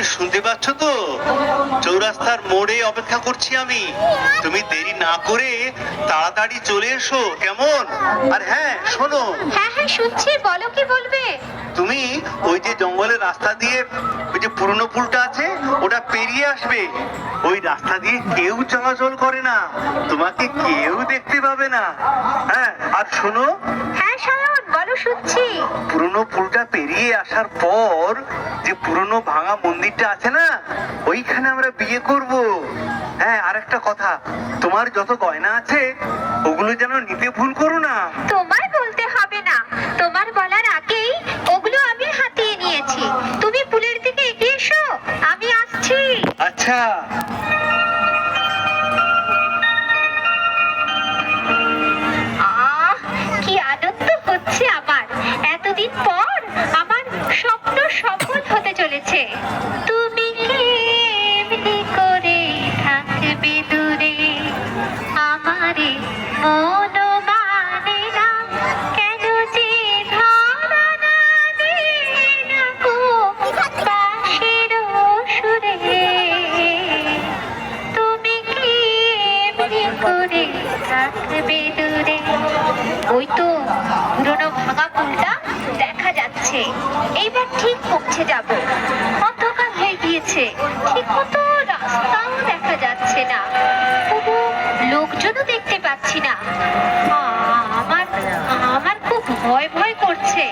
তুমি শুনতে পাচ্ছ তো? চৌরাস্তার মোড়ে অপেক্ষা করছি আমি। তুমি দেরি না করে তাড়াতাড়ি চলে এসো, কেমন? আর হ্যাঁ শোনো, হ্যাঁ হ্যাঁ শুনছি, বলো কি বলবে। তুমি ওই যে জঙ্গলের রাস্তা দিয়ে ওই যে পুরনো পুলটা আছে ওটা পেরিয়ে আসবে। ওই রাস্তা দিয়ে কেউ চলাচল করে না, তোমাকে কেউ দেখতে পাবে না। হ্যাঁ আর শোনো, হ্যাঁ সায়ন বলো, শুনছি। পুরনো পুলটা পেরিয়ে আসার পর যে পুরনো ভাঙা মন্দিরটা আছে না, ওইখানে আমরা বিয়ে করব। হ্যাঁ আর একটা কথা, তোমার যত গয়না আছে ওগুলো যেন নিতে ভুল করো না। তোমার বলতে হবে না, তোমার বলার আগেই ওগুলো আমি হাতিয়ে নিয়েছি। তুমি পুলের দিকে এগিয়ে এসো, আমি আসছি। আচ্ছা আহ কি আনন্দ হচ্ছে আমার, এতদিন পর আমার স্বপ্ন সফল হতে চলেছে। তুমি কি এমনি করে থাকবে দূরে, আমারে মন মানে না, কেন যে ধরা না দিলে গো বাঁশির সুরে। তুমি কি এমনি করে থাকবে দূরে। ওই তো পুরনো ভাঙা পুলটা দেখা যাচ্ছে, এইবার ঠিক পৌঁছে যাব। অন্ধকার হয়ে গিয়েছে, ঠিক মতো রাস্তাও দেখা যাচ্ছে না, কোনো লোকজনও দেখতে পাচ্ছি না। আমার আমার খুব ভয় ভয় করছে।